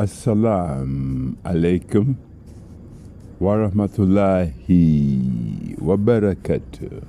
Assalamu alaikum wa rahmatullahi wa barakatuh.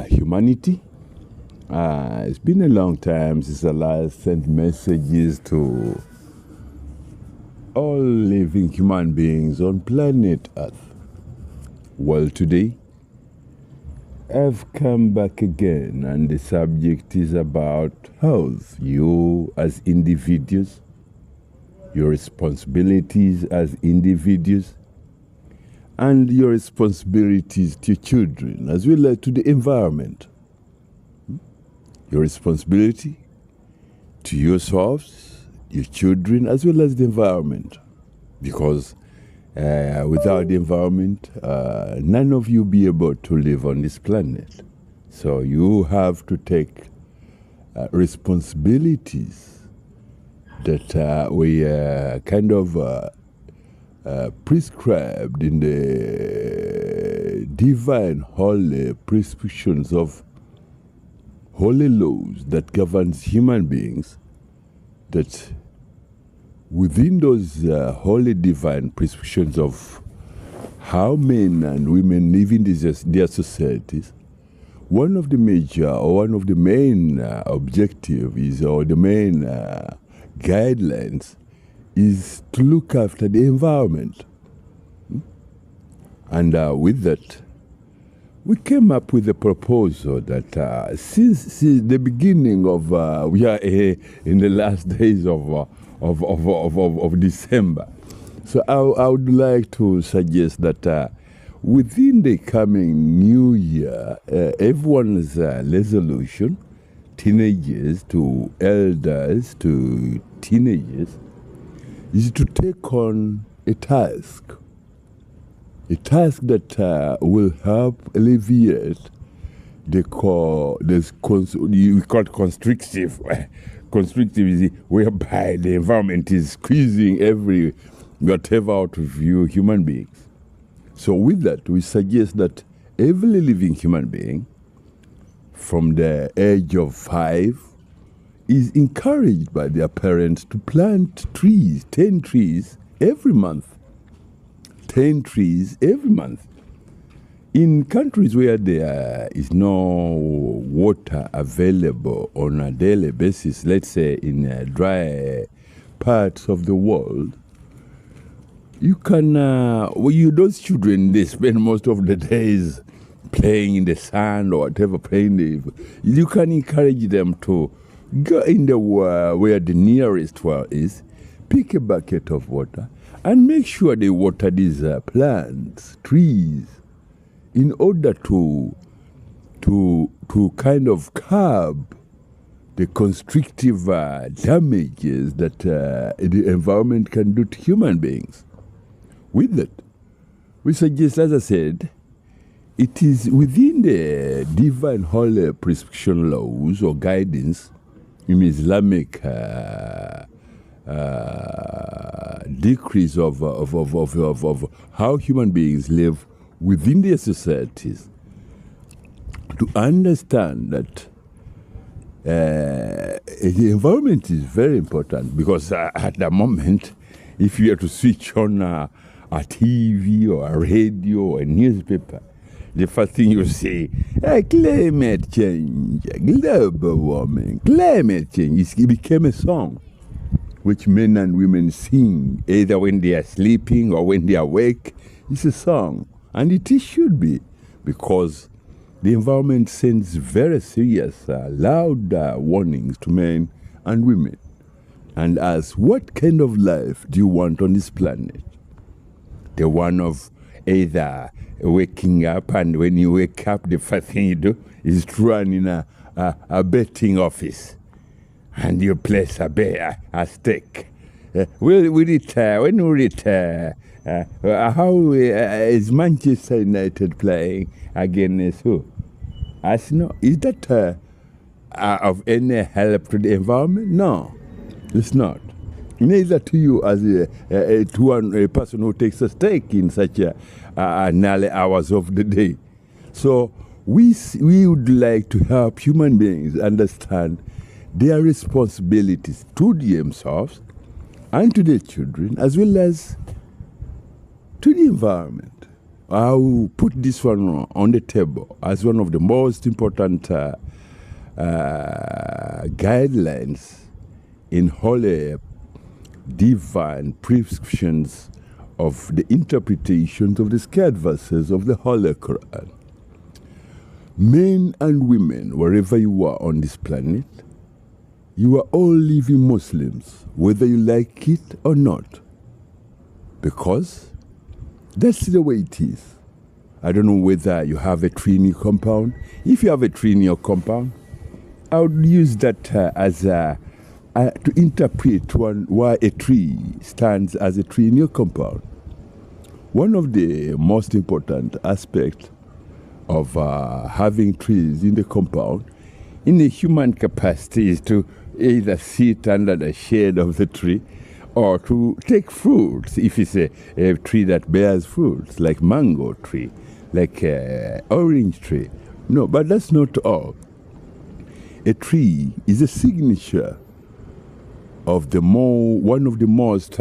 Humanity, it's been a long time since Allah sent messages to all living human beings on planet Earth. Well, today, I've come back again, and the subject is about health. You as individuals, your responsibilities as individuals, and your responsibilities to your children, as well as to the environment. Your responsibility to yourselves, your children, as well as the environment. Because without the environment, none of you be able to live on this planet. So you have to take responsibilities that we kind of prescribed in the divine holy prescriptions of holy laws that governs human beings, that within those holy divine prescriptions of how men and women live in their societies, one of the major or one of the main objectives or the main guidelines is to look after the environment. And with that, we came up with a proposal that since the beginning of, we are in the last days of December. So I would like to suggest that within the coming new year, everyone's resolution, teenagers to elders to teenagers, is to take on a task that will help alleviate we call it constrictive. Constrictive is whereby the environment is squeezing whatever out of you human beings. So with that, we suggest that every living human being from the age of 5 is encouraged by their parents to plant trees, 10 trees every month. 10 trees every month. In countries where there is no water available on a daily basis, let's say in dry parts of the world, you can, those children, they spend most of the days playing in the sand or whatever, you can encourage them to go in the where the nearest well is, pick a bucket of water, and make sure they water these plants, trees, in order to kind of curb the constrictive damages that the environment can do to human beings. With that, we suggest, as I said, it is within the divine holy prescription laws or guidance in Islamic decrees of how human beings live within their societies, to understand that the environment is very important, because at the moment, if you have to switch on a TV or a radio or a newspaper, the first thing you say, climate change, global warming, climate change. It became a song which men and women sing, either when they are sleeping or when they are awake. It's a song. And it should be, because the environment sends very serious, loud warnings to men and women. And asks, what kind of life do you want on this planet? The one of either waking up, and when you wake up, the first thing you do is to run in a betting office, and you place a stake. When we retire, how is Manchester United playing against who? Arsenal? Is that of any help to the environment? No, it's not. Neither to you as a person who takes a stake in such early hours of the day. So we would like to help human beings understand their responsibilities to themselves and to their children, as well as to the environment. I will put this one on the table as one of the most important guidelines in holy divine prescriptions of the interpretations of the sacred verses of the Holy Quran. Men and women, wherever you are on this planet, you are all living Muslims, whether you like it or not. Because that's the way it is. I don't know whether you have a tree in your compound. If you have a tree in your compound, I would use that to interpret why a tree stands as a tree in your compound. One of the most important aspects of having trees in the compound in the human capacity is to either sit under the shade of the tree or to take fruits, if it's a tree that bears fruits, like mango tree, like orange tree. No, but that's not all. A tree is a signature of one of the most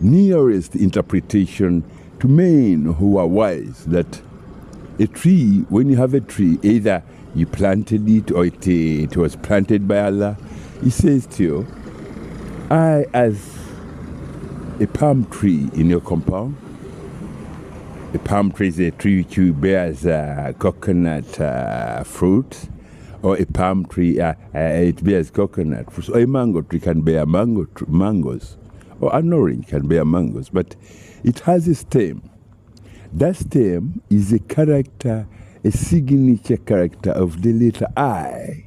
nearest interpretation to men who are wise, that a tree, when you have a tree, either you planted it or it was planted by Allah, He says to you, I, as a palm tree in your compound, a palm tree is a tree which bears coconut fruit, or a palm tree, it bears coconut fruit, or a mango tree can bear mangoes, or an orange can bear mangoes, but it has a stem. That stem is a character, a signature character of the letter I,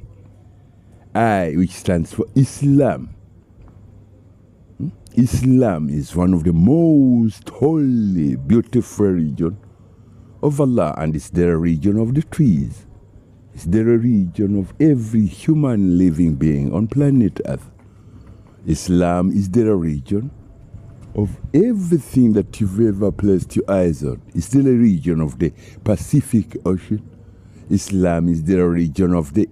which stands for Islam. Islam is one of the most holy, beautiful religion of Allah, and it's the religion of the trees. It's the religion of every human living being on planet Earth. Islam is the religion of everything that you've ever placed your eyes on. It's the religion of the Pacific Ocean. Islam is the religion of the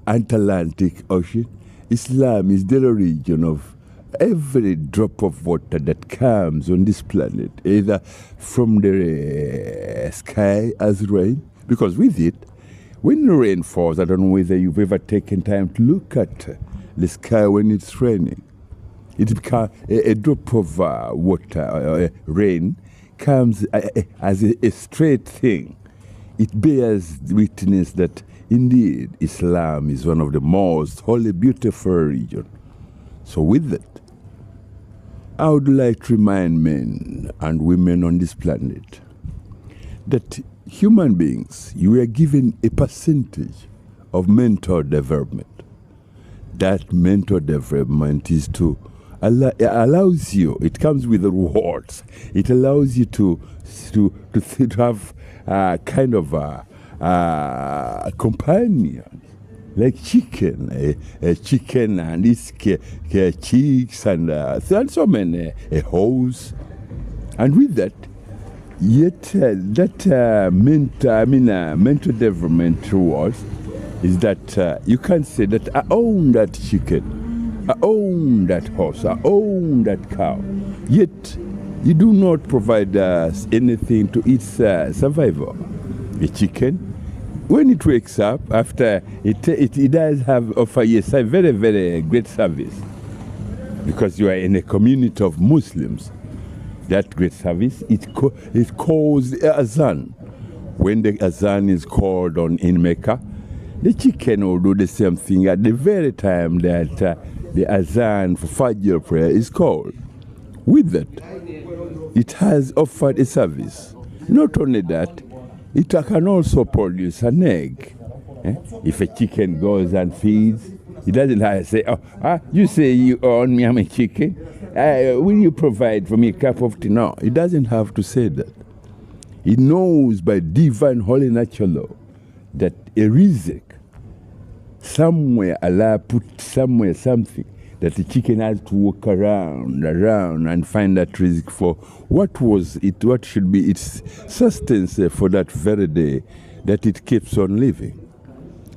Atlantic Ocean. Islam is the religion of every drop of water that comes on this planet, either from the sky as rain, because with it, when the rain falls, I don't know whether you've ever taken time to look at the sky when it's raining. It becomes a drop of water, rain, comes as a straight thing. It bears witness that indeed Islam is one of the most holy, beautiful religions. So with that, I would like to remind men and women on this planet that human beings, you are given a percentage of mental development. That mental development is allows you, it comes with rewards. It allows you to have kind of a companion, like chicken, chicken and its chicks and so many hoes. And with that, yet that mental development rewards is that you can say that I own that chicken, I own that horse, I own that cow. Yet you do not provide us anything to its survival. A chicken, when it wakes up, after it does offer yes a very, very great service, because you are in a community of Muslims. That great service, it calls the azan. When the azan is called in Mecca, the chicken will do the same thing at the very time that the azan for Fajr prayer is called. With that, it has offered a service. Not only that, it can also produce an egg. If a chicken goes and feeds, it doesn't have to say, you say you own me, I'm a chicken. Will you provide for me a cup of tea? No, it doesn't have to say that. It knows by divine holy natural law that a risk, somewhere Allah put somewhere something, that the chicken has to walk around and find that risk for what should be its sustenance for that very day that it keeps on living.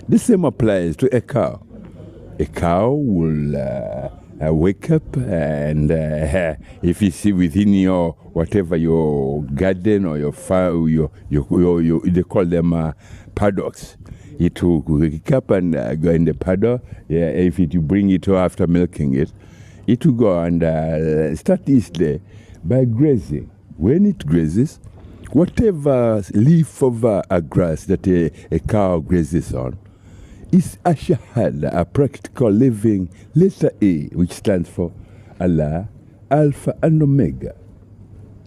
The same applies to a cow. A cow will wake up and if you see within your whatever your garden or your farm, they call them paddocks. It will wake up and go in the paddock. Yeah, if you bring it after milking it, it will go and start its day by grazing. When it grazes, whatever leaf of a grass that a cow grazes on, is a shahada, a practical living letter A, which stands for Allah, Alpha and Omega.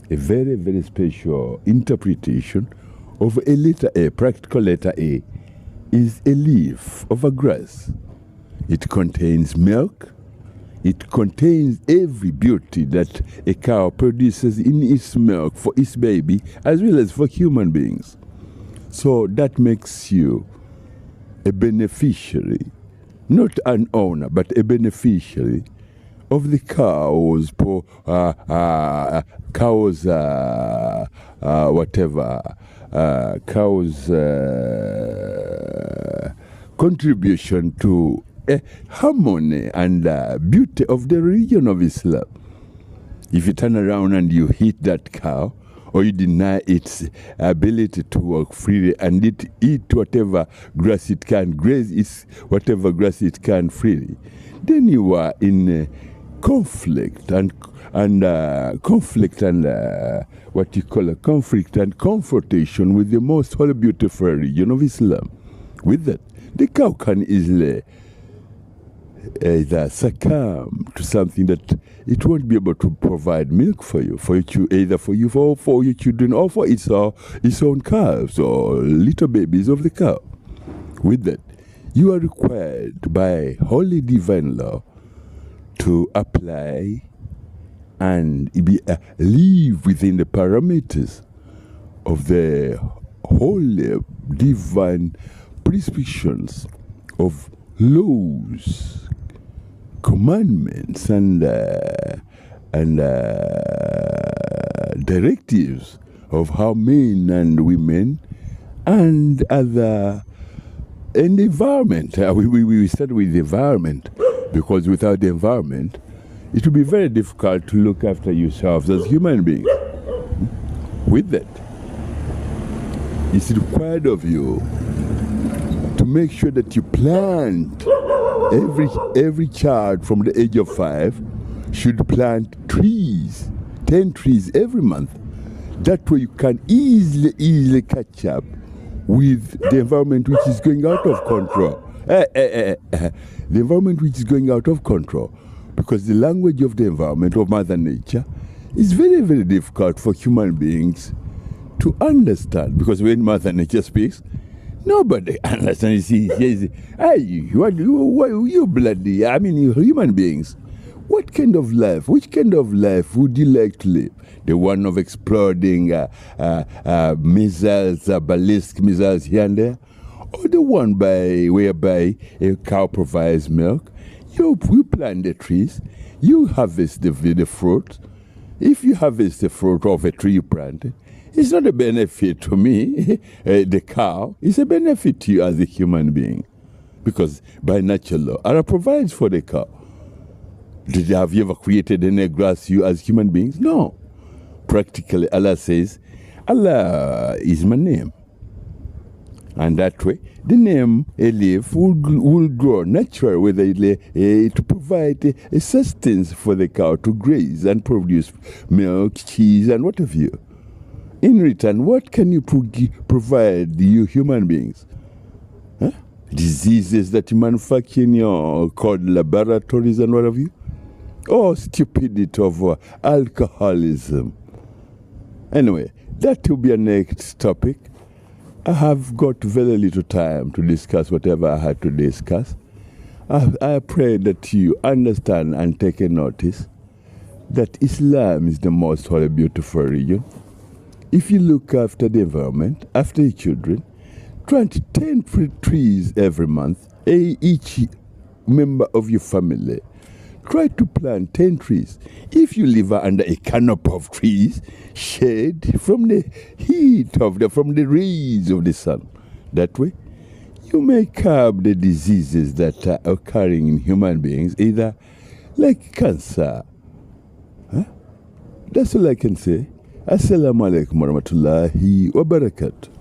A very, very special interpretation of a letter A, practical letter A, is a leaf of a grass. It contains milk. It contains every beauty that a cow produces in its milk for its baby, as well as for human beings. So that makes you a beneficiary, not an owner, but a beneficiary of the cows, contribution to harmony and beauty of the religion of Islam. If you turn around and you hit that cow, or you deny its ability to walk freely and it eat whatever grass it can, graze its whatever grass it can freely, then you are in conflict and what you call a conflict and confrontation with the most holy, beautiful religion of Islam. With that, the cow can easily either succumb to something that it won't be able to provide milk for you, either for you or for your children, or for its own calves or little babies of the cow. With that, you are required by holy divine law to apply and live within the parameters of the holy divine prescriptions of laws, commandments, and directives of how men and women and the environment. We start with the environment, because without the environment, it will be very difficult to look after yourselves as human beings. With that, it's required of you to make sure that you plant. Every child from the age of 5 should plant trees, 10 trees every month. That way you can easily catch up with the environment which is going out of control. The environment which is going out of control. Because the language of the environment, of Mother Nature, is very, very difficult for human beings to understand. Because when Mother Nature speaks, nobody understands. Hey, you bloody, you human beings. What kind of life, which kind of life would you like to live? The one of exploding missiles, ballistic missiles here and there? Or the one whereby a cow provides milk? You plant the trees, you harvest the fruit. If you harvest the fruit of a tree you planted, it's not a benefit to me, the cow. It's a benefit to you as a human being. Because by natural law, Allah provides for the cow. Have you ever created any grass, you as human beings? No. Practically, Allah says, Allah is my name. And that way, the name, a leaf, will grow naturally with to provide a sustenance for the cow to graze and produce milk, cheese, and what have you. In return, what can you provide you human beings? Huh? Diseases that you manufacture in your called laboratories and what have you? Or stupidity of alcoholism. Anyway, that will be a next topic. I have got very little time to discuss whatever I had to discuss. I pray that you understand and take a notice that Islam is the most holy, beautiful religion. If you look after the environment, after your children, plant 10 trees every month, each member of your family. Try to plant 10 trees. If you live under a canopy of trees, shade from the heat from the rays of the sun. That way, you may curb the diseases that are occurring in human beings, either like cancer. Huh? That's all I can say. Assalamu alaikum warahmatullahi wabarakatuh.